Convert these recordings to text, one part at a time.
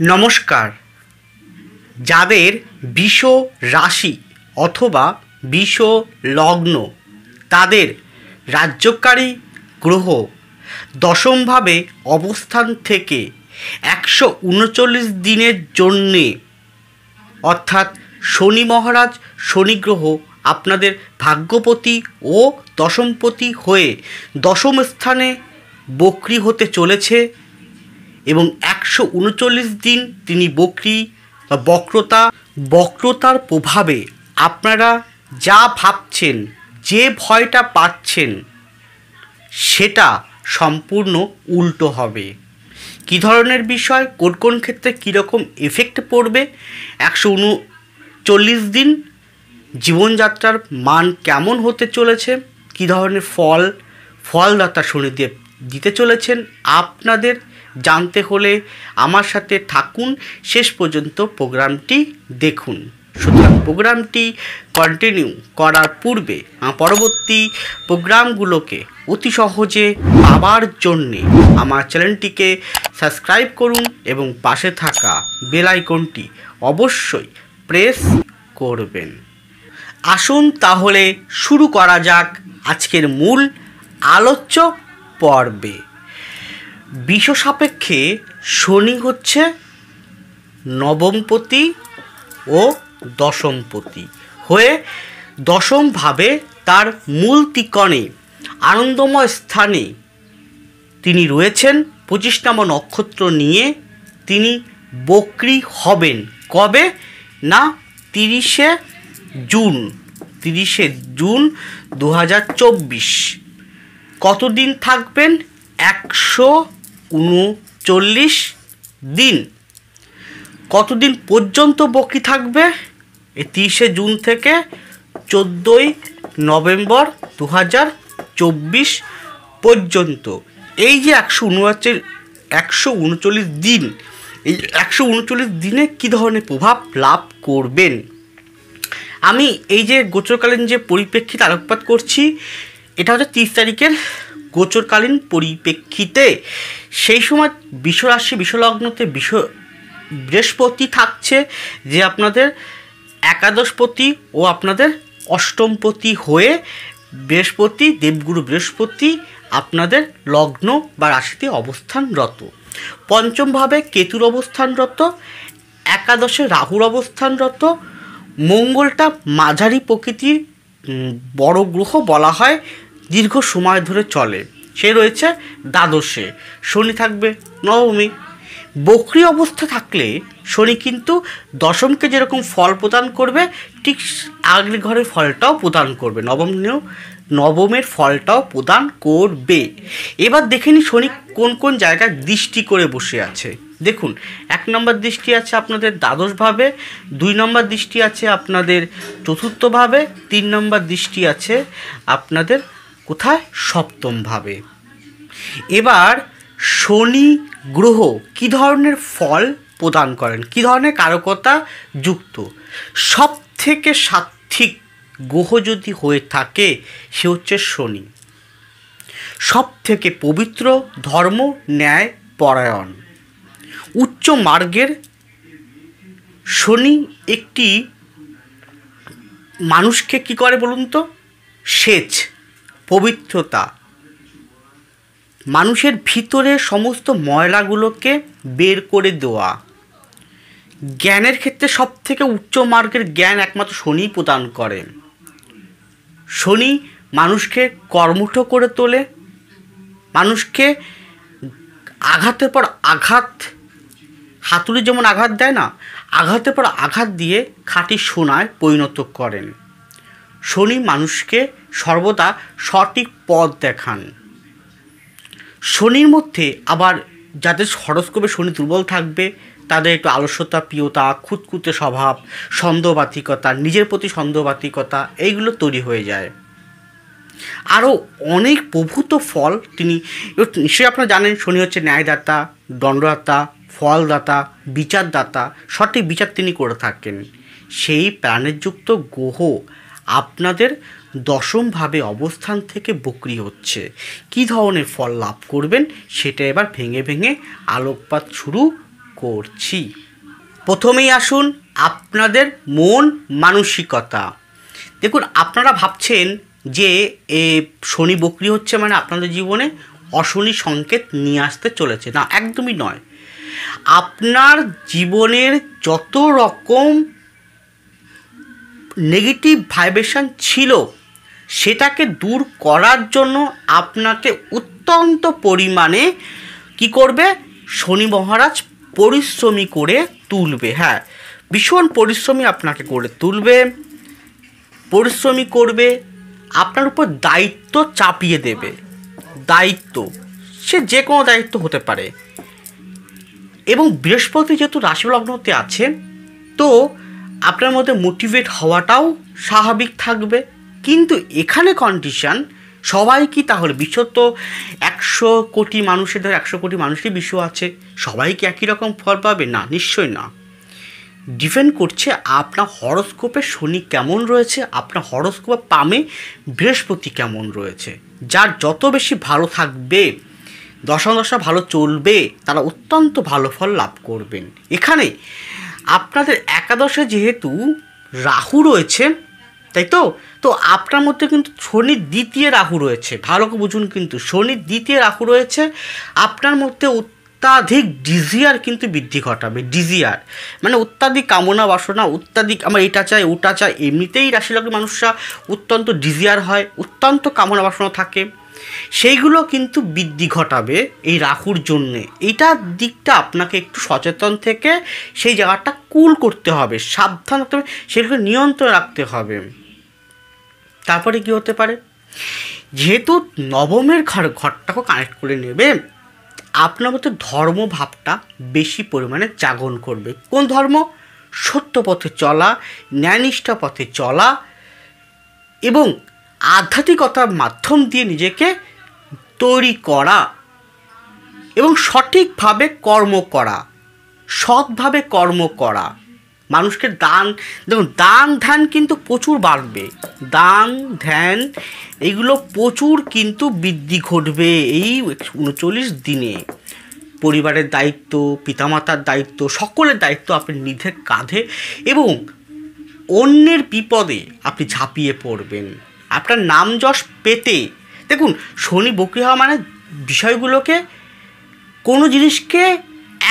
নমস্কার। যাদের বিষ রাশি অথবা বিষ লগ্ন, তাদের রাজ্যকারী গ্রহ দশমভাবে অবস্থান থেকে 139 দিনের জন্যে, অর্থাৎ শনি মহারাজ, শনি গ্রহ আপনাদের ভাগ্যপতি ও দশমপতি হয়ে দশম স্থানে বক্রী হতে চলেছে এবং 139 দিন তিনি বক্রী বা বক্রতার প্রভাবে আপনারা যা ভাবছেন, যে ভয়টা পাচ্ছেন, সেটা সম্পূর্ণ উল্টো হবে। কী ধরনের বিষয়, কোন কোন ক্ষেত্রে কীরকম এফেক্ট পড়বে, 139 দিন জীবনযাত্রার মান কেমন হতে চলেছে, কী ধরনের ফলদাতা শনিদেব দিতে চলেছেন, আপনাদের জানতে হলে আমার সাথে থাকুন, শেষ পর্যন্ত প্রোগ্রামটি দেখুন। সুতরাং প্রোগ্রামটি কন্টিনিউ করার পূর্বে পরবর্তী প্রোগ্রামগুলোকে অতি সহজে পাওয়ার জন্যে আমার চ্যানেলটিকে সাবস্ক্রাইব করুন এবং পাশে থাকা বেল আইকনটি অবশ্যই প্রেস করবেন। আসুন তাহলে শুরু করা যাক আজকের মূল আলোচ্য পর্বে। বিষ সাপেক্ষে শনি হচ্ছে নবমপতি ও দশমপতি হয়ে দশমভাবে তার মূল ত্রিকোণে আনন্দময় স্থানে তিনি রয়েছেন। 25 নম্বর নক্ষত্র নিয়ে তিনি বক্রী হবেন। কবে না, 30শে জুন 2024। কতদিন থাকবেন? 139 দিন। কতদিন পর্যন্ত বক্রী থাকবে? 30শে জুন থেকে 14ই নভেম্বর 2024 পর্যন্ত। এই যে 139 দিন, এই 139 দিনে কী ধরনের প্রভাব লাভ করবেন, আমি এই যে গোচরকালীন যে পরিপ্রেক্ষিতে আলোকপাত করছি, এটা হচ্ছে 30 তারিখের গোচরকালীন পরিপ্রেক্ষিতে। সেই সময় বিশ্বরাশি বিশ্বলগ্নতে বৃহস্পতি থাকছে, যে আপনাদের একাদশপতি ও আপনাদের অষ্টমপতি হয়ে বৃহস্পতি, দেবগুরু বৃহস্পতি আপনাদের লগ্ন বা রাশিতে অবস্থানরত। পঞ্চমভাবে কেতুর অবস্থানরত, একাদশে রাহুর অবস্থানরত। মঙ্গলটা মাঝারি প্রকৃতির বড় গ্রহ বলা হয়, দীর্ঘ সময় ধরে চলে, সে রয়েছে দ্বাদশে। শনি থাকবে নবমী। বক্রী অবস্থা থাকলে শনি কিন্তু দশমকে যেরকম ফল প্রদান করবে, ঠিক আগের ঘরের ফলটাও প্রদান করবে, নবমের ফলটাও প্রদান করবে। এবার দেখে নি শনি কোন কোন জায়গায় দৃষ্টি করে বসে আছে। দেখুন, 1 নম্বর দৃষ্টি আছে আপনাদের দ্বাদশভাবে, 2 নম্বর দৃষ্টি আছে আপনাদের চতুর্থভাবে, 3 নম্বর দৃষ্টি আছে আপনাদের কোথায়? সপ্তমভাবে। এবার শনি গ্রহ কী ধরনের ফল প্রদান করেন, কী ধরনের কারকতা যুক্ত? সব থেকে সাত্ত্বিক গ্রহ যদি হয়ে থাকে, সে হচ্ছে শনি। সব থেকে পবিত্র, ধর্ম, ন্যায় পরায়ণ, উচ্চ মার্গের শনি একটি মানুষকে কি করে বলুন তো? সেচ, পবিত্রতা, মানুষের ভিতরে সমস্ত ময়লাগুলোকে বের করে দেওয়া। জ্ঞানের ক্ষেত্রে সব থেকে উচ্চ মার্গের জ্ঞান একমাত্র শনি প্রদান করেন। শনি মানুষকে কর্মঠ করে তোলে, মানুষকে আঘাতের পর আঘাত, হাতুড়ি যেমন আঘাত দেয় না, আঘাতের পর আঘাত দিয়ে খাঁটি সোনায় পরিণত করেন। শনি মানুষকে সর্বদা সঠিক পথ দেখান। শনির মধ্যে আবার যাদের হরস্কোপে শনি দুর্বল থাকবে, তাদের একটু আলস্যতা, প্রিয়তা, খুঁতখুঁতে স্বভাব, সন্দেহবাতিকতা, নিজের প্রতি সন্দেহবাতিকতা, এইগুলো তৈরি হয়ে যায়। আরও অনেক প্রভূত ফল তিনি, নিশ্চয়ই আপনারা জানেন শনি হচ্ছে ন্যায়দাতা, দণ্ডদাতা, ফলদাতা, বিচারদাতা, সঠিক বিচার তিনি করে থাকেন। সেই প্রাণেরযুক্ত গ্রহ আপনাদের দশমভাবে অবস্থান থেকে বক্রী হচ্ছে। কী ধরনের ফল লাভ করবেন সেটা এবার ভেঙে ভেঙে আলোকপাত শুরু করছি। প্রথমেই আসুন আপনাদের মন মানসিকতা। দেখুন, আপনারা ভাবছেন যে শনি বক্রি হচ্ছে মানে আপনাদের জীবনে অশনি সংকেত নিয়ে আসতে চলেছে, না, একদমই নয়। আপনার জীবনের যত রকম নেগেটিভ ভাইব্রেশন ছিল সেটাকে দূর করার জন্য আপনাকে অত্যন্ত পরিমাণে কি করবে, শনি মহারাজ পরিশ্রমী করে তুলবে। হ্যাঁ, ভীষণ পরিশ্রমী আপনাকে করে তুলবে, পরিশ্রমী করবে, আপনার উপর দায়িত্ব চাপিয়ে দেবে। দায়িত্ব, সে যে কোনো দায়িত্ব হতে পারে। এবং বৃহস্পতি যেহেতু রাশি লগ্নতে আছে, তো আপনার মধ্যে মোটিভেট হওয়াটাও স্বাভাবিক থাকবে। কিন্তু এখানে কন্ডিশন, সবাই কি তাহলে বিশ্ব তো 100 কোটি মানুষের, ধর 100 কোটি মানুষেরই বিশ্ব আছে, সবাই কি একই রকম ফল পাবে? না, নিশ্চয়ই না। ডিপেন্ড করছে আপনার হরোস্কোপে শনি কেমন রয়েছে, আপনার হরোস্কোপে পামে বৃহস্পতি কেমন রয়েছে। যার যত বেশি ভালো থাকবে, দশা ভালো চলবে, তারা অত্যন্ত ভালো ফল লাভ করবেন। এখানে আপনাদের একাদশে যেহেতু রাহু রয়েছে, তাই তো, তো আপনার মধ্যে কিন্তু শনির দ্বিতীয় রাহু রয়েছে। ভালো করে বুঝুন, কিন্তু শনির দ্বিতীয় রাহু রয়েছে। আপনার মধ্যে অত্যাধিক ডিজিয়ার কিন্তু বৃদ্ধি ঘটাবে। ডিজিয়ার মানে অত্যাধিক কামনা বাসনা, অত্যাধিক আমার এটা চাই ওটা চাই। এমনিতেই রাশিলগ্নের মানুষরা অত্যন্ত ডিজিয়ার হয়, অত্যন্ত কামনা বাসনা থাকে, সেইগুলো কিন্তু বৃদ্ধি ঘটাবে এই রাহুর জন্যে। এইটার দিকটা আপনাকে একটু সচেতন থেকে সেই জায়গাটা কুল করতে হবে, সাবধান হতে হবে, সেগুলোকে নিয়ন্ত্রণ রাখতে হবে। তারপরে কি হতে পারে, যেহেতু নবমের ঘরটাকে কানেক্ট করে নেবে, আপনার মধ্যে ধর্মভাবটা বেশি পরিমাণে জাগরণ করবে। কোন ধর্ম? সত্য পথে চলা, ন্যায়নিষ্ঠ পথে চলা এবং আধ্যাত্মিকতার মাধ্যম দিয়ে নিজেকে তৈরি করা এবং সঠিকভাবে কর্ম করা, সৎভাবে কর্ম করা। মানুষকে দান, দেখুন, দান ধ্যান কিন্তু প্রচুর বাড়বে। দান ধ্যান এইগুলো প্রচুর কিন্তু বৃদ্ধি ঘটবে এই 39 দিনে। পরিবারের দায়িত্ব, পিতামাতার দায়িত্ব, সকলের দায়িত্ব আপনি নিজের কাঁধে এবং অন্যের বিপদে আপনি ঝাঁপিয়ে পড়বেন। আপনার নাম যশ পেতে, দেখুন, শনি বক্রি হওয়া মানে বিষয়গুলোকে, কোনো জিনিসকে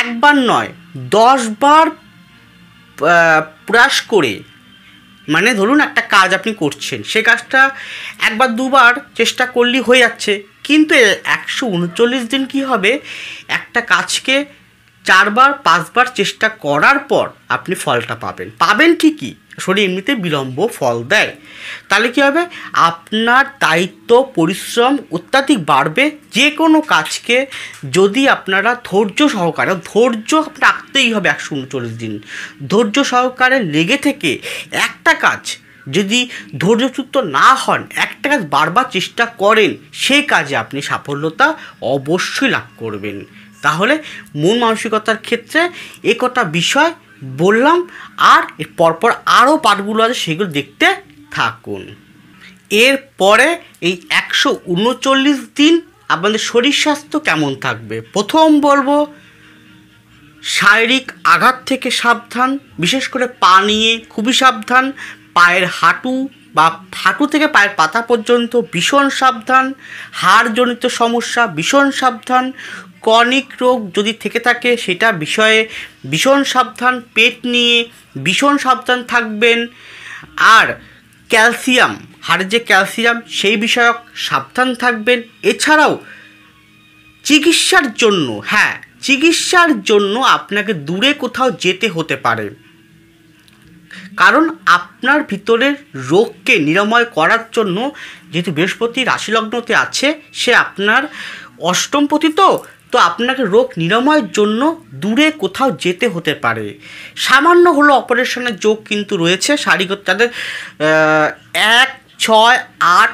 একবার নয় 10 বার প্রয়াস করে, মানে ধরুন একটা কাজ আপনি করছেন, সে কাজটা একবার দুবার চেষ্টা করলেই হয়ে যাচ্ছে। কিন্তু 139 দিন কি হবে, একটা কাজকে 4 বার 5 বার চেষ্টা করার পর আপনি ফলটা পাবেন ঠিকই। শনি এমনিতে বিলম্ব ফল দেয়। তাহলে কী হবে, আপনার দায়িত্ব পরিশ্রম অত্যাধিক বাড়বে। যে কোনো কাজকে যদি আপনারা ধৈর্য রাখতেই হবে 139 দিন ধৈর্য সহকারে লেগে থেকে একটা কাজ যদি ধৈর্যচ্যুত না হন, একটা কাজ বারবার চেষ্টা করেন, সেই কাজে আপনি সাফল্যতা অবশ্যই লাভ করবেন। তাহলে মন মানসিকতার ক্ষেত্রে এ কটা বিষয় বললাম, আর এর পরপর আরও পাঠগুলো আছে, সেগুলো দেখতে থাকুন। এরপরে এই 139 দিন আপনাদের শরীর স্বাস্থ্য কেমন থাকবে। প্রথম বলবো, শারীরিক আঘাত থেকে সাবধান, বিশেষ করে পা নিয়ে খুবই সাবধান। পায়ের হাঁটু বা হাঁটু থেকে পায়ের পাতা পর্যন্ত ভীষণ সাবধান। হাড়জনিত সমস্যা ভীষণ সাবধান। ক্রনিক রোগ যদি থেকে থাকে সেটা বিষয়ে ভীষণ সাবধান। পেট নিয়ে ভীষণ সাবধান থাকবেন। আর ক্যালসিয়াম, হাড়ের যে ক্যালসিয়াম, সেই বিষয়ক সাবধান থাকবেন। এছাড়াও চিকিৎসার জন্য আপনাকে দূরে কোথাও যেতে হতে পারে, কারণ আপনার ভিতরের রোগকে নিরাময় করার জন্য, যেহেতু বৃহস্পতি রাশিলগ্নতে আছে, সে আপনার অষ্টমপতি, তো আপনাকে রোগ নিরাময়ের জন্য দূরে কোথাও যেতে হতে পারে। সামান্য হলো অপারেশনের যোগ কিন্তু রয়েছে। শারীরিক তাদের 1, 6, 8,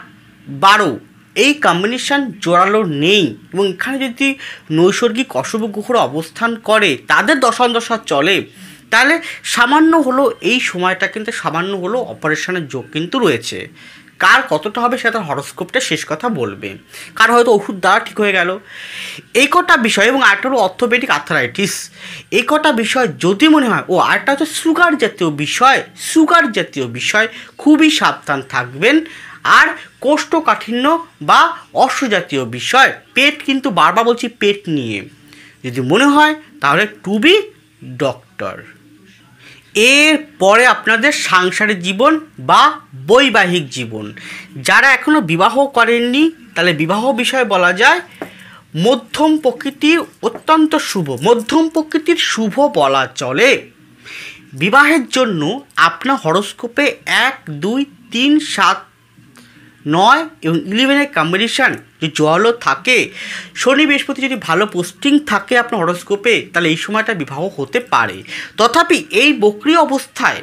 12 এই কম্বিনেশান জোরালো নেই। এবং এখানে যদি নৈসর্গিক অশুভ গ্রহর অবস্থান করে, তাদের দশা চলে, তাহলে সামান্য হলো এই সময়টা কিন্তু সামান্য হলো অপারেশনের যোগ কিন্তু রয়েছে। কার কতটা হবে সেটা হরোস্কোপটা শেষ কথা বলবে। কার হয়তো ওষুধ দ্বারা ঠিক হয়ে গেল। এই কটা বিষয় এবং আরেকটা হলো অর্থোপেডিক আর্থারাইটিস। এই কটা বিষয় যদি মনে হয় আরেকটা হচ্ছে সুগার জাতীয় বিষয় খুবই সাবধান থাকবেন। আর কোষ্ঠকাঠিন্য বা অশ্ব জাতীয় বিষয়, পেট কিন্তু বারবার বলছি পেট নিয়ে যদি মনে হয় তাহলে টু বি ডক্টর। এরপরে আপনাদের সাংসারিক জীবন বা বৈবাহিক জীবন, যারা এখনও বিবাহ করেননি তাহলে বিবাহ বিষয়ে বলা যায় মধ্যম প্রকৃতির অত্যন্ত শুভ, মধ্যম প্রকৃতির শুভ বলা চলে। বিবাহের জন্য আপনার হরোস্কোপে 1, 2, 3, 7, 9 এবং 11-এর কম্বিনেশান যদি জলও থাকে, শনি বৃহস্পতি যদি ভালো পোস্টিং থাকে আপনার হরোস্কোপে, তাহলে এই সময়টা বিবাহ হতে পারে। তথাপি এই বক্রী অবস্থায়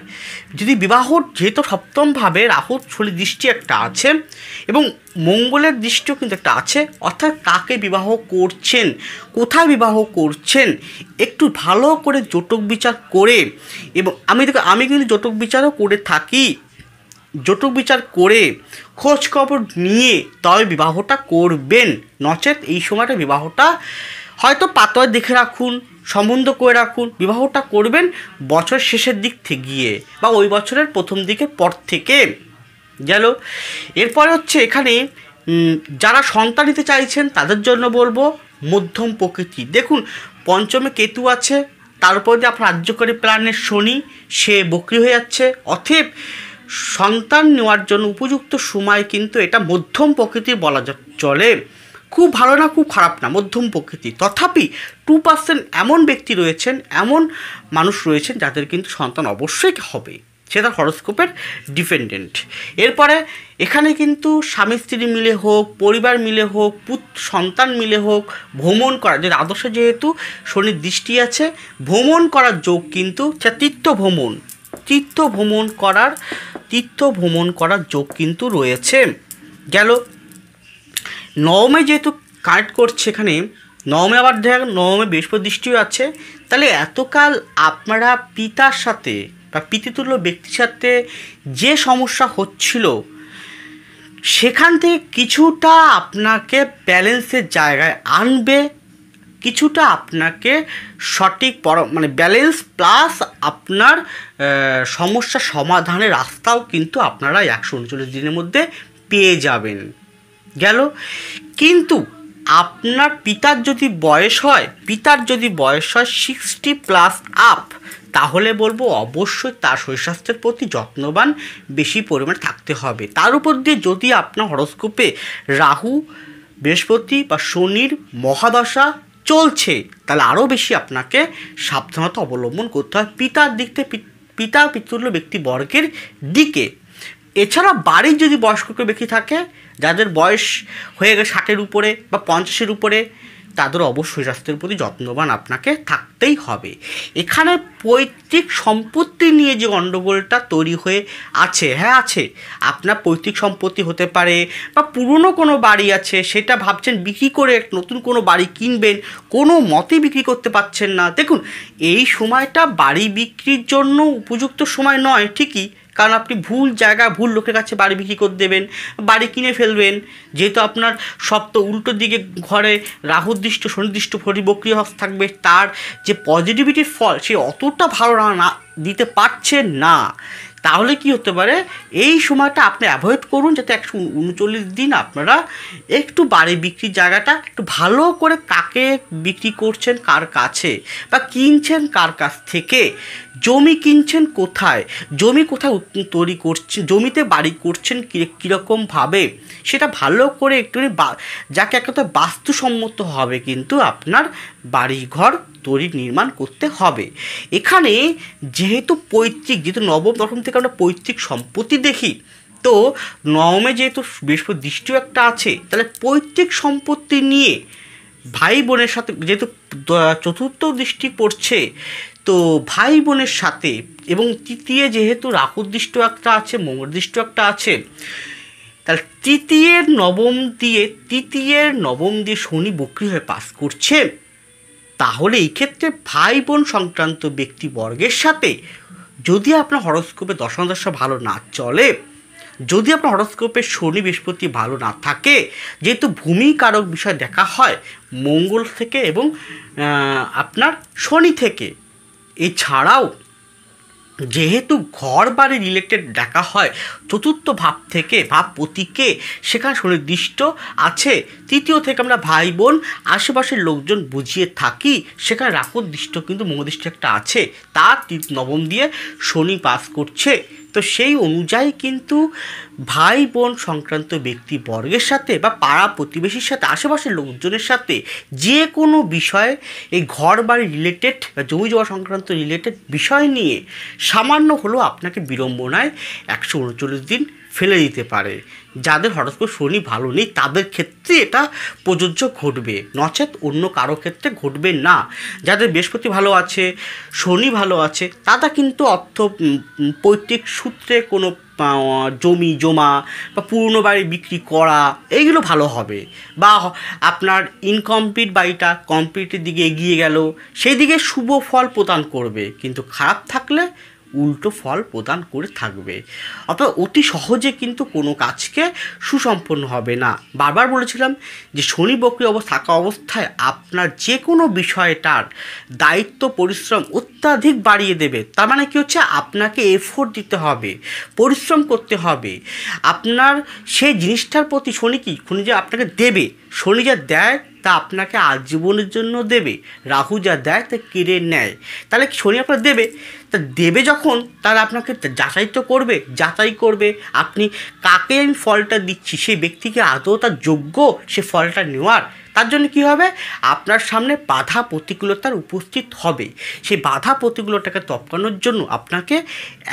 যদি বিবাহ, যেহেতু সপ্তমভাবে রাহু শনি দৃষ্টি একটা আছে এবং মঙ্গলের দৃষ্টিও কিন্তু একটা আছে, অর্থাৎ কাকে বিবাহ করছেন, কোথায় বিবাহ করছেন, একটু ভালো করে জটক বিচার করে, এবং আমি কিন্তু জটক বিচারও করে থাকি, জটক বিচার করে খোঁজ খবর নিয়ে তবে বিবাহটা করবেন। নচেত এই সময়টা বিবাহটা হয়তো পাতয় দেখে রাখুন, সম্বন্ধ করে রাখুন, বিবাহটা করবেন বছর শেষের দিক থেকে গিয়ে বা ওই বছরের প্রথম দিকের পর থেকে গেল। এরপরে হচ্ছে এখানে যারা সন্তান নিতে চাইছেন তাদের জন্য বলবো মধ্যম প্রকৃতি। দেখুন পঞ্চমে কেতু আছে, তার উপর দিয়ে আপনার রাজ্যকারী প্ল্যানের শনি, সে বক্রী হয়ে যাচ্ছে। অতএব সন্তান নেওয়ার জন্য উপযুক্ত সময় কিন্তু এটা মধ্যম প্রকৃতির বলা চলে। খুব ভালো না, খুব খারাপ না, মধ্যম প্রকৃতি। তথাপি 2% এমন ব্যক্তি রয়েছেন, এমন মানুষ রয়েছেন যাদের কিন্তু সন্তান অবশ্যই হবে, সেটা হরোস্কোপের ডিপেন্ডেন্ট। এরপরে এখানে কিন্তু স্বামী স্ত্রী মিলে হোক, পরিবার মিলে হোক, সন্তান মিলে হোক, ভ্রমণ করা, যে আদর্শে যেহেতু শনির দৃষ্টি আছে, ভ্রমণ করার যোগ কিন্তু তীর্থ ভ্রমণ করার যোগ কিন্তু রয়েছে। গেল নবমে যেহেতু কানেক্ট করছে, এখানে নবমে আবার নবমে বৃহস্পতি দৃষ্টিও আছে, তাহলে এতকাল আপনারা পিতার সাথে বা পিতৃতুল্য ব্যক্তির সাথে যে সমস্যা হচ্ছিল সেখান থেকে কিছুটা আপনাকে ব্যালেন্সের জায়গায় আনবে, কিছুটা আপনাকে সঠিক ব্যালেন্স প্লাস আপনার সমস্যা সমাধানের রাস্তাও কিন্তু আপনারা 139 দিনের মধ্যে পেয়ে যাবেন। গেল কিন্তু আপনার পিতার যদি বয়স হয় 60+ আপ, তাহলে বলবো অবশ্যই তার শরীর স্বাস্থ্যের প্রতি যত্নবান বেশি পরিমাণে থাকতে হবে। তার উপর দিয়ে যদি আপনার হরোস্কোপে রাহু, বৃহস্পতি বা শনির মহাদশা চলছে, তাহলে আরও বেশি আপনাকে সাবধানতা অবলম্বন করতে হয় পিতার দিক থেকে, পিতা পিতৃতুল্য ব্যক্তিবর্গের দিকে। এছাড়া বাড়ির যদি বয়স্ক ব্যক্তি থাকে, যাদের বয়স হয়ে গেছে 60-এর উপরে বা 50-এর উপরে, তাদের অবশ্যই স্বাস্থ্যের প্রতি যত্নবান আপনাকে থাকতেই হবে। এখানে পৈতৃক সম্পত্তি নিয়ে যে গণ্ডগোলটা তৈরি হয়ে আছে, হ্যাঁ আছে, আপনার পৈতৃক সম্পত্তি হতে পারে বা পুরনো কোনো বাড়ি আছে, সেটা ভাবছেন বিক্রি করে নতুন কোনো বাড়ি কিনবেন, কোনো মতে বিক্রি করতে পারছেন না। দেখুন এই সময়টা বাড়ি বিক্রির জন্য উপযুক্ত সময় নয় ঠিকই, কারণ আপনি ভুল জায়গায় ভুল লোকের কাছে বাড়ি বিক্রি করে দেবেন, বাড়ি কিনে ফেলবেন। যেহেতু আপনার সপ্ত উল্টো দিকে ঘরে রাহুদৃষ্ট শনিদৃষ্ট বক্রী থাকবে, তার যে পজিটিভিটির ফল সে অতটা ভালো না দিতে পারছেন না। তাহলে কি হতে পারে, এই সময়টা আপনি অ্যাভয়েড করুন, যাতে 139 দিন আপনারা একটু বাড়ি বিক্রির জায়গাটা একটু ভালো করে, কাকে বিক্রি করছেন কার কাছে বা কিনছেন কার কাছ থেকে, জমি কিনছেন কোথায়, জমি কোথায় তৈরি করছেন, জমিতে বাড়ি করছেন কীরকমভাবে, সেটা ভালো করে একটু যাকে একটা বাস্তুসম্মত হবে কিন্তু আপনার বাড়িঘর তৈরি নির্মাণ করতে হবে। এখানে যেহেতু নবম দশম থেকে আমরা পৈতৃক সম্পত্তি দেখি, তো নবমে যেহেতু বৃহস্পতি দৃষ্টিও একটা আছে, তাহলে পৈতৃক সম্পত্তি নিয়ে ভাই বোনের সাথে, যেহেতু চতুর্থ দৃষ্টি পড়ছে, তো ভাই বোনের সাথে, এবং তৃতীয় যেহেতু রাহুর দৃষ্টি একটা আছে, মঙ্গল দৃষ্টি একটা আছে, তাহলে তৃতীয়ের নবম দিয়ে শনি বক্রী হয়ে পাস করছে। তাহলে এই ক্ষেত্রে ভাই বোন সংক্রান্ত ব্যক্তিবর্গের সাথে যদি আপনার হরোস্কোপে দশা ভালো না চলে, যদি আপনার হরোস্কোপে শনি বৃহস্পতি ভালো না থাকে, যেহেতু ভূমিকারক বিষয় দেখা হয় মঙ্গল থেকে এবং আপনার শনি থেকে, এছাড়াও যেহেতু ঘর বাড়ি রিলেটেড দেখা হয় চতুর্থ ভাব থেকে, ভাবপতিকে, সেখানে সুনির্দিষ্ট আছে। তৃতীয় থেকে আমরা ভাই বোন আশেপাশের লোকজন বুঝিয়ে থাকি, সেখানে রাহুর দৃষ্ট কিন্তু মঙ্গলদৃষ্ট একটা আছে, তার নবম দিয়ে শনি পাস করছে। তো সেই অনুযায়ী কিন্তু ভাই বোন সংক্রান্ত ব্যক্তিবর্গের সাথে বা পাড়া প্রতিবেশীর সাথে, আশেপাশের লোকজনের সাথে যে কোনো বিষয়ে, এই ঘর বাড়ি রিলেটেড বা জমি জমা সংক্রান্ত রিলেটেড বিষয় নিয়ে সামান্য হলেও আপনাকে বিড়ম্বনায় 139 দিন ফেলে দিতে পারে। যাদের হরোস্কোপ শনি ভালো নেই তাদের ক্ষেত্রে এটা প্রযোজ্য ঘটবে, নচেত অন্য কারো ক্ষেত্রে ঘটবে না। যাদের বৃহস্পতি ভালো আছে, শনি ভালো আছে, তারা কিন্তু পৈতৃক সূত্রে কোনো জমি জমা বা পুরনো বাড়ি বিক্রি করা এইগুলো ভালো হবে, বা আপনার ইনকমপ্লিট বাড়িটা কমপ্লিটের দিকে এগিয়ে গেল, সেই দিকে শুভ ফল প্রদান করবে। কিন্তু খারাপ থাকলে উল্টো ফল প্রদান করে থাকবে। অর্থাৎ অতি সহজে কিন্তু কোনো কাজকে সুসম্পন্ন হবে না। বারবার বলেছিলাম যে শনি বক্রী থাকা অবস্থায় আপনার যে কোনো বিষয়টার দায়িত্ব পরিশ্রম অত্যাধিক বাড়িয়ে দেবে। তার মানে কী হচ্ছে, আপনাকে এফোর্ট দিতে হবে, পরিশ্রম করতে হবে। আপনার সেই জিনিসটার প্রতি শনি যে আপনাকে দেবে, শনি যা দেয় তা আপনাকে আজীবনের জন্য দেবে, রাহু যা দেয় তা কেড়ে নেয়। তাহলে শনি আপনার দেবে, তা দেবে যখন, তাহলে আপনাকে যাচাই করবে আপনি কাকে আমি ফলটা দিচ্ছি, সেই ব্যক্তিকে আদৌ তার যোগ্য সে ফলটা নেওয়ার। তার জন্য কী হবে, আপনার সামনে বাধা প্রতিকূলতার উপস্থিত হবে। সেই বাধা প্রতিকূলতাকে টপকানোর জন্য আপনাকে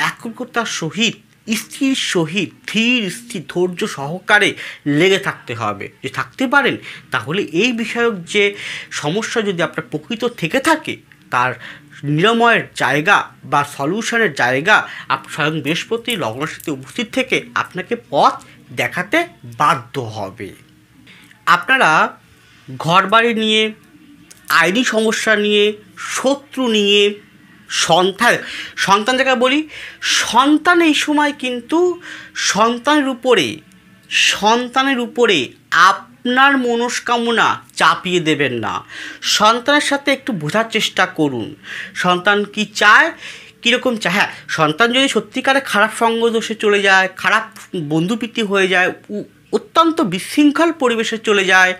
একগ্রতার সহিত, স্থির সহিত, ধীর স্থির ধৈর্য সহকারে লেগে থাকতে হবে। যে থাকতে পারেন, তাহলে এই বিষয়ক যে সমস্যা যদি আপনার প্রকৃত থেকে থাকে, তার নিরাময়ের জায়গা বা সলিউশনের জায়গা স্বয়ং বৃহস্পতি লগ্নের সাথে উপস্থিত থেকে আপনাকে পথ দেখাতে বাধ্য হবে। আপনারা ঘরবাড়ি নিয়ে, আইনি সমস্যা নিয়ে, শত্রু নিয়ে, সন্তান যাকে বলি, সন্তান এই সময় কিন্তু সন্তানের উপরে আপনার মনস্কামনা চাপিয়ে দেবেন না। সন্তানের সাথে একটু বোঝার চেষ্টা করুন, সন্তান কি চায়, কীরকম চায়। হ্যাঁ, সন্তান যদি সত্যিকারে খারাপ সঙ্গ দোষে চলে যায়, খারাপ বন্ধুপ্রীতি হয়ে যায়, অত্যন্ত বিশৃঙ্খল পরিবেশে চলে যায়,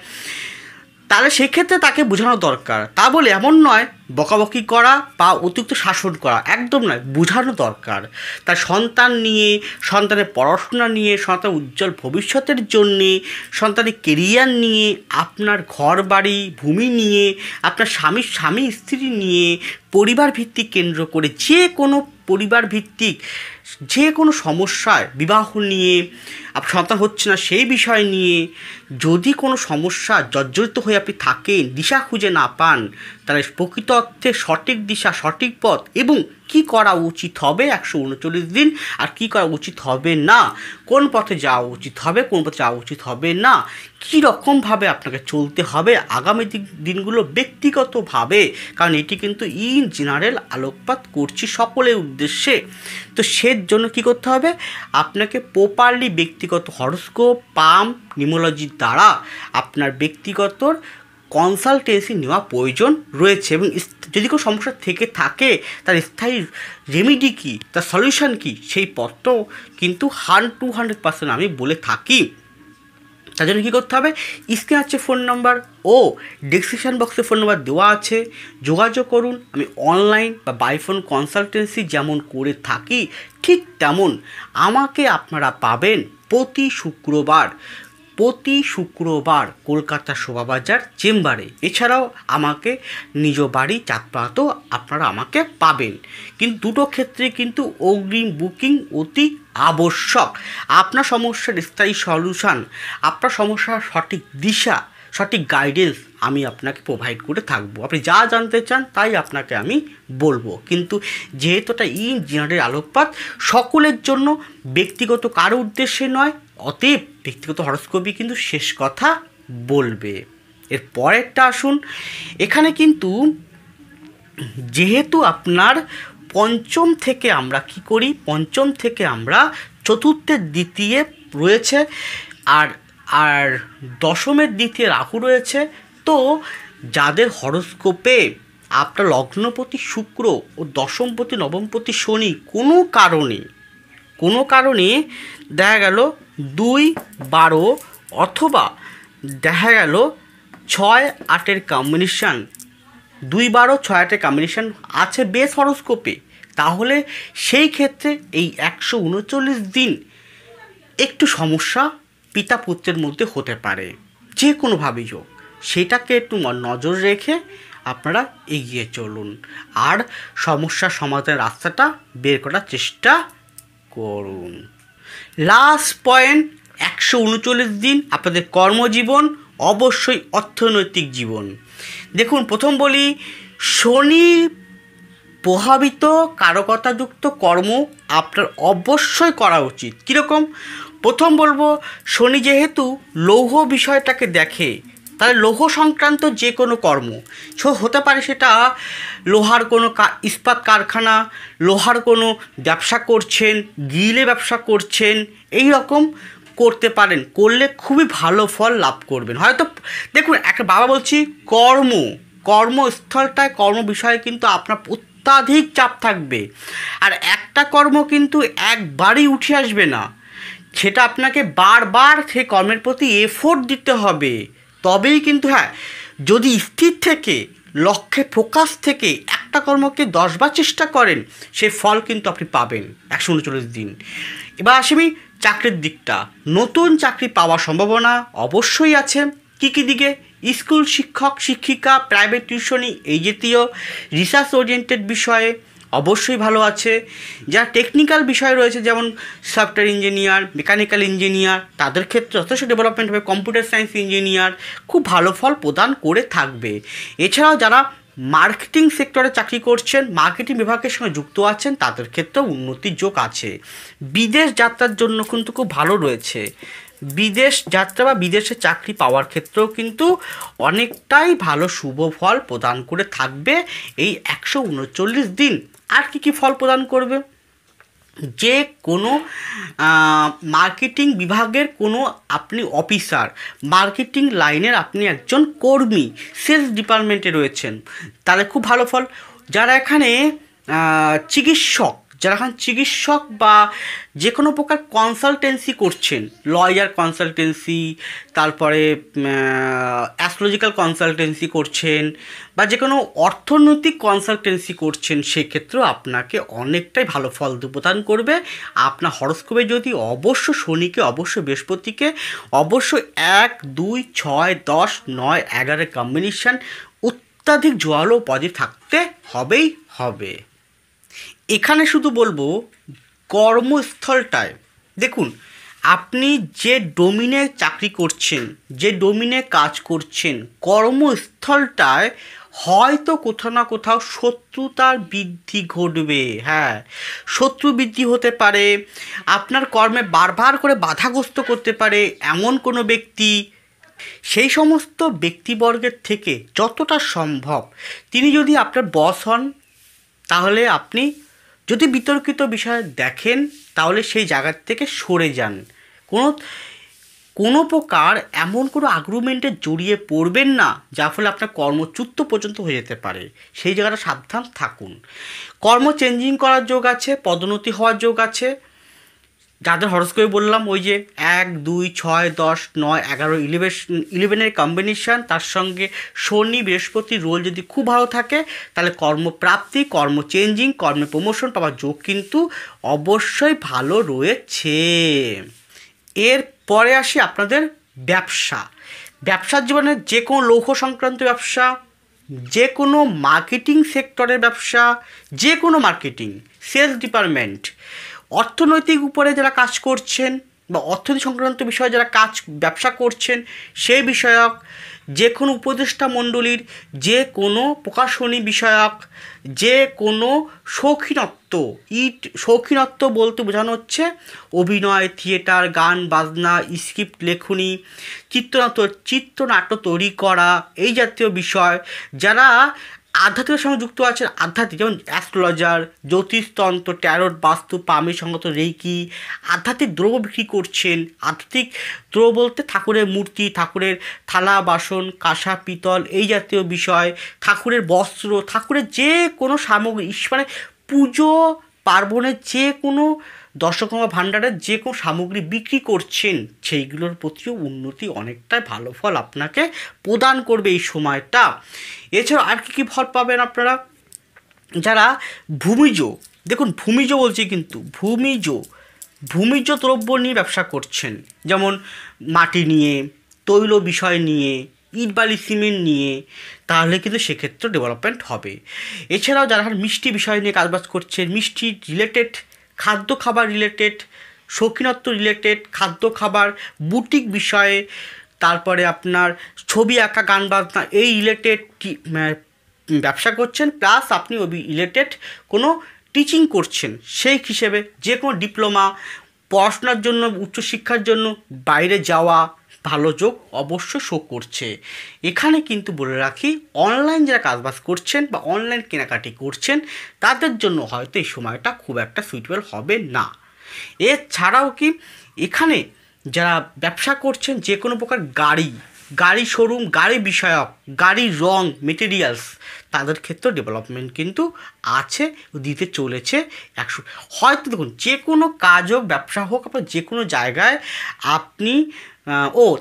তাহলে সেক্ষেত্রে তাকে বোঝানো দরকার। তা বলে এমন নয় বকাবকি করা বা অতিরিক্ত শাসন করা, একদম নয়, বোঝানো দরকার। তার সন্তান নিয়ে, সন্তানের পড়াশোনা নিয়ে, সন্তানের উজ্জ্বল ভবিষ্যতের জন্যে, সন্তানের কেরিয়ার নিয়ে, আপনার ঘর বাড়ি ভূমি নিয়ে, আপনার স্বামী স্ত্রী নিয়ে, পরিবার ভিত্তিক কেন্দ্র করে যে কোনো পরিবার ভিত্তিক যে কোনো সমস্যায়, বিবাহ নিয়ে, সন্তান হচ্ছে না সেই বিষয় নিয়ে যদি কোনো সমস্যা জর্জরিত হয়ে আপনি থাকেন, দিশা খুঁজে না পান, তাহলে প্রকৃত অর্থে সঠিক দিশা, সঠিক পথ এবং কী করা উচিত হবে 139 দিন, আর কী করা উচিত হবে না, কোন পথে যাওয়া উচিত হবে, কোন পথে যাওয়া উচিত হবে না, কী রকমভাবে আপনাকে চলতে হবে আগামী দিনগুলো ব্যক্তিগতভাবে, কারণ এটি কিন্তু ইন জেনারেল আলোকপাত করছি সকলের উদ্দেশ্যে। তো সের জন্য কী করতে হবে, আপনাকে প্রপারলি ব্যক্তিগত হরোস্কোপ, পাম্প, নিউমোলজির দ্বারা আপনার ব্যক্তিগত কনসালটেন্সি নেওয়া প্রয়োজন রয়েছে। এবং যদি কোনো সমস্যা থেকে থাকে তার স্থায়ী রেমিডি কী, তার সলিউশন কী, সেই পথটাও কিন্তু 100% আমি বলে থাকি। তার জন্য কী করতে হবে, স্ক্রিনে আছে ফোন নাম্বার ও ডেসক্রিপশন বক্সে ফোন নাম্বার দেওয়া আছে, যোগাযোগ করুন। আমি অনলাইন বা বাই ফোন কনসালটেন্সি যেমন করে থাকি ঠিক তেমন আমাকে আপনারা পাবেন প্রতি শুক্রবার কলকাতা শোভাবাজার চেম্বারে। এছাড়াও আমাকে নিজ বাড়ি চাঁদপাড়াতেও আপনারা আমাকে পাবেন। কিন্তু দুটো ক্ষেত্রে কিন্তু অগ্রিম বুকিং অতি আবশ্যক। আপনার সমস্যার স্থায়ী সলিউশন, আপনার সমস্যার সঠিক দিশা, সঠিক গাইডেন্স আমি আপনাকে প্রোভাইড করে থাকবো। আপনি যা জানতে চান তাই আপনাকে আমি বলবো। কিন্তু যেহেতু এটা ইন জেনারেল আলোকপাত, সকলের জন্য, ব্যক্তিগত কারো উদ্দেশ্যে নয়, অতএব ব্যক্তিগত হরোস্কোপই কিন্তু শেষ কথা বলবে। এর পরেরটা আসুন, এখানে কিন্তু যেহেতু আপনার পঞ্চম থেকে আমরা কি করি, পঞ্চম থেকে আমরা চতুর্থের দ্বিতীয় রয়েছে, আর আর দশমের দ্বিতীয় রাহু রয়েছে। তো যাদের হরোস্কোপে আপনার লগ্নপতি শুক্র ও দশমপতি নবমপতি শনি কোনো কারণে দেখা গেল 2-12 অথবা দেখা গেল 6-8-এর কম্বিনেশান, 2-12-6-8-এর কম্বিনেশান আছে বেস হরোস্কোপে, তাহলে সেই ক্ষেত্রে এই 139 দিন একটু সমস্যা পিতা পুত্রের মধ্যে হতে পারে, যে কোনোভাবেই হোক। সেটাকে একটু নজর রেখে আপনারা এগিয়ে চলুন আর সমস্যার সমাধানের রাস্তাটা বের করার চেষ্টা করুন। লাস্ট পয়েন্ট, 139 দিন আপনাদের কর্মজীবন, অবশ্যই অর্থনৈতিক জীবন। দেখুন, প্রথম বলি, শনি প্রভাবিত কারকতাযুক্ত কর্ম আপনার অবশ্যই করা উচিত। কীরকম? প্রথম বলবো, শনি যেহেতু লৌহ বিষয়টাকে দেখে, তাহলে লৌহ সংক্রান্ত যে কোনো কর্ম হতে পারে, সেটা লোহার কোনো ইস্পাত কারখানা, লোহার কোনো ব্যবসা করছেন, গিলে ব্যবসা করছেন, এই রকম করতে পারেন। করলে খুবই ভালো ফল লাভ করবেন। হয়তো দেখুন, একটা বাবা বলছি, কর্মস্থলটায় কর্ম বিষয়ে কিন্তু আপনার অত্যাধিক চাপ থাকবে, আর একটা কর্ম কিন্তু একবারই উঠে আসবে না, সেটা আপনাকে বারবার সেই কর্মের প্রতি এফোর্ট দিতে হবে। তবেই কিন্তু, হ্যাঁ, যদি স্থির থেকে লক্ষ্যে ফোকাস থেকে একটা কর্মকে 10 বার চেষ্টা করেন, সেই ফল কিন্তু আপনি পাবেন 139 দিন। এবার আসবি চাকরির দিকটা। নতুন চাকরি পাওয়ার সম্ভাবনা অবশ্যই আছে। কী কী দিকে? স্কুল শিক্ষক শিক্ষিকা, প্রাইভেট টিউশনি, এই জাতীয় রিসার্চ ওরিয়েন্টেড বিষয়ে অবশ্যই ভালো আছে। যারা টেকনিক্যাল বিষয় রয়েছে, যেমন সফটওয়্যার ইঞ্জিনিয়ার, মেকানিক্যাল ইঞ্জিনিয়ার, তাদের ক্ষেত্রে যথেষ্ট ডেভেলপমেন্ট হবে। কম্পিউটার সায়েন্স ইঞ্জিনিয়ার খুব ভালো ফল প্রদান করে থাকবে। এছাড়াও যারা মার্কেটিং সেক্টরে চাকরি করছেন, মার্কেটিং বিভাগের সঙ্গে যুক্ত আছেন, তাদের ক্ষেত্রেও উন্নতির যোগ আছে। বিদেশ যাত্রার জন্য কিন্তু খুব ভালো রয়েছে। বিদেশ যাত্রা বা বিদেশে চাকরি পাওয়ার ক্ষেত্রেও কিন্তু অনেকটাই ভালো শুভ ফল প্রদান করে থাকবে এই 139 দিন। আর কি ফল প্রদান করবে? যে কোনো মার্কেটিং বিভাগের কোনো আপনি অফিসার, মার্কেটিং লাইনের আপনি একজন কর্মী, সেলস ডিপার্টমেন্টে রয়েছেন, তাহলে খুব ভালো ফল। যারা এখানে চিকিৎসক বা যে কোনো প্রকার কনসালটেন্সি করছেন, লয়ার কনসালটেন্সি, তারপরে অ্যাস্ট্রোলজিক্যাল কনসালটেন্সি করছেন, বা যে কোনো অর্থনৈতিক কনসালটেন্সি করছেন, সেক্ষেত্রেও আপনাকে অনেকটাই ভালো ফল প্রদান করবে। আপনার হরোস্কোপে যদি অবশ্য শনিকে, অবশ্য বৃহস্পতিকে, অবশ্য 1, 2, 6, 10, 9, 11 কম্বিনেশান অত্যাধিক জোয়ালো পজিটিভ থাকতে হবে। এখানে শুধু বলবো, কর্মস্থলটায় দেখুন, আপনি যে ডোমিনে চাকরি করছেন, যে ডোমিনে কাজ করছেন, কর্মস্থলটায় হয়তো কোথাও না কোথাও শত্রুতার বৃদ্ধি ঘটবে। হ্যাঁ, শত্রু বৃদ্ধি হতে পারে, আপনার কর্মে বারবার করে বাধাগ্রস্ত করতে পারে এমন কোনো ব্যক্তি। সেই সমস্ত ব্যক্তিবর্গের থেকে যতটা সম্ভব তিনি যদি আপনার বস হন, তাহলে আপনি যদি বিতর্কিত বিষয় দেখেন, তাহলে সেই জায়গার থেকে সরে যান। কোনো প্রকার এমন কোনো আর্গুমেন্টে জড়িয়ে পড়বেন না, যার ফলে আপনার কর্মচ্যুত পর্যন্ত হয়ে যেতে পারে। সেই জায়গাটা সাবধান থাকুন। কর্ম চেঞ্জিং করার যোগ আছে, পদোন্নতি হওয়ার যোগ আছে। যাদের হরোস্কোপে বললাম, ওই যে 1, 2, 6, 10, 9, 11, 11-এর কম্বিনেশান, তার সঙ্গে শনি বৃহস্পতি রোল যদি খুব ভালো থাকে, তাহলে কর্মপ্রাপ্তি, কর্ম চেঞ্জিং, কর্মে প্রমোশন পাওয়ার যোগ কিন্তু অবশ্যই ভালো রয়েছে। এরপরে আসি আপনাদের ব্যবসার জীবনে যে কোনো লৌহ সংক্রান্ত ব্যবসা, যে কোনো মার্কেটিং সেক্টরের ব্যবসা, যে কোনো মার্কেটিং, সেলস ডিপার্টমেন্ট, অর্থনৈতিক উপরে যারা কাজ করছেন বা অর্থনীতি সংক্রান্ত বিষয়ে যারা ব্যবসা করছেন, সেই বিষয়ক যে কোনো উপদেষ্টা মণ্ডলীর যে কোনো প্রকাশনী বিষয়ক, যে কোনো শৌখিনত্ব বলতে বোঝানো হচ্ছে অভিনয়, থিয়েটার, গান বাজনা, স্ক্রিপ্ট লেখনী, চিত্রনাট্য তৈরি করা, এই জাতীয় বিষয়। যারা আধ্যাত্মিকের সঙ্গে যুক্ত আছেন, আধ্যাত্মিক যেমন অ্যাস্ট্রোলজার, জ্যোতিষতন্ত্র, ট্যারোট, বাস্তু, পামি সঙ্গত রেকি, আধ্যাত্মিক দ্রব্য বিক্রি করছেন। আধ্যাত্মিক দ্রব্য বলতে ঠাকুরের মূর্তি, ঠাকুরের থালা বাসন, কাঁসা পিতল এই জাতীয় বিষয়, ঠাকুরের বস্ত্র, ঠাকুরের যে কোনো সামগ্রী, মানে পুজো পার্বণের যে কোনো দশকর্মা ভাণ্ডারের যে কোনো সামগ্রী বিক্রি করছেন, সেইগুলোর প্রতিও উন্নতি অনেকটাই ভালো ফল আপনাকে প্রদান করবে এই সময়টা। এছাড়াও আর কী কী ফল পাবেন আপনারা? যারা ভূমিজ, দেখুন ভূমিজ বলছি কিন্তু ভূমিজ দ্রব্য নিয়ে ব্যবসা করছেন, যেমন মাটি নিয়ে, তৈল বিষয় নিয়ে, ইট বালি সিমেন্ট নিয়ে, তাহলে কিন্তু সেক্ষেত্রে ডেভেলপমেন্ট হবে। এছাড়াও যারা মিষ্টি বিষয় নিয়ে কাজবাজ করছেন, মিষ্টি রিলেটেড, খাদ্য খাবার রিলেটেড, শৌখিনত্ব রিলেটেড, খাদ্য খাবার, বুটিক বিষয়ে, তারপরে আপনার ছবি আঁকা, গান বাজনা এই রিলেটেড ব্যবসা করছেন, প্লাস আপনি ওই রিলেটেড কোনো টিচিং করছেন, সেই হিসেবে যে কোনো ডিপ্লোমা, পড়াশোনার জন্য, উচ্চশিক্ষার জন্য বাইরে যাওয়া ভালো যোগ অবশ্য শো করছে। এখানে কিন্তু বলে রাখি, অনলাইন যারা কাজবাজ করছেন বা অনলাইন কেনাকাটি করছেন তাদের জন্য হয়তো এই সময়টা খুব একটা সুইটেবল হবে না। এছাড়াও কি এখানে যারা ব্যবসা করছেন যে কোনো প্রকার গাড়ি শোরুম, গাড়ি বিষয়ক, গাড়ির রং, মেটেরিয়ালস, তাদের ক্ষেত্রেও ডেভেলপমেন্ট কিন্তু আছে, দিতে চলেছে। হয়তো দেখুন যে কোনো কাজ হোক, ব্যবসা হোক, আপনার যে কোনো জায়গায় আপনি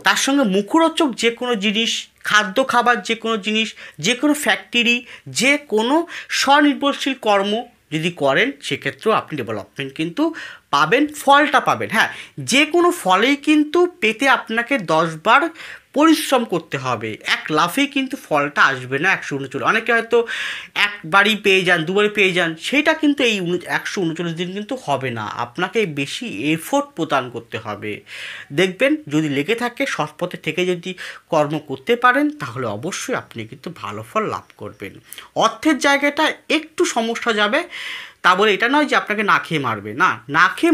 তার সঙ্গে মুখরোচক যে কোনো জিনিস, খাদ্য খাবার যে কোনো জিনিস, যে কোনো ফ্যাক্টরি, যে কোনো স্বনির্ভরশীল কর্ম যদি করেন, সেক্ষেত্রেও আপনি ডেভেলপমেন্ট কিন্তু পাবেন, ফলটা পাবেন। হ্যাঁ, যে কোনো ফলেই কিন্তু পেতে আপনাকে 10 বার পরিশ্রম করতে হবে, এক লাফেই কিন্তু ফলটা আসবে না 139। অনেকে হয়তো একবারই পেয়ে যান, দুবারই পেয়ে যান, সেইটা কিন্তু এই 139 দিন কিন্তু হবে না, আপনাকে বেশি এফোর্ট প্রদান করতে হবে। দেখবেন যদি লেগে থাকে, সৎপথে থেকে যদি কর্ম করতে পারেন, তাহলে অবশ্যই আপনি কিন্তু ভালো ফল লাভ করবেন। অর্থের জায়গাটা একটু সমস্যা যাবে, তা বলে এটা নয় যে আপনাকে না খেয়ে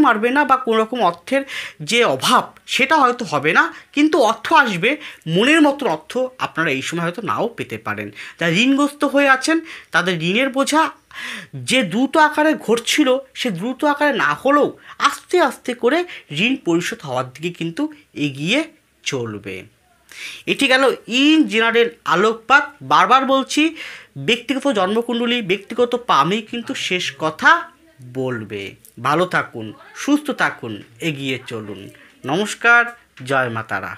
মারবে না বা কোনো রকম অর্থের যে অভাব সেটা হয়তো হবে না, কিন্তু অর্থ আসবে, মনের মতন অর্থ আপনারা এই সময় হয়তো নাও পেতে পারেন। যারা ঋণগ্রস্ত হয়ে আছেন, তাদের ঋণের বোঝা যে দ্রুত আকারে ঘটছিল, সে দ্রুত আকারে না হলেও আস্তে আস্তে করে ঋণ পরিশোধ হওয়ার দিকে কিন্তু এগিয়ে চলবে। এটি গেল ইন জেনারেল আলোকপাত। বারবার বলছি, ব্যক্তিগত জন্মকুণ্ডলী, ব্যক্তিগত পামি কিন্তু শেষ কথা বলবে। ভালো থাকুন, সুস্থ থাকুন, এগিয়ে চলুন। নমস্কার, জয় মা তারা।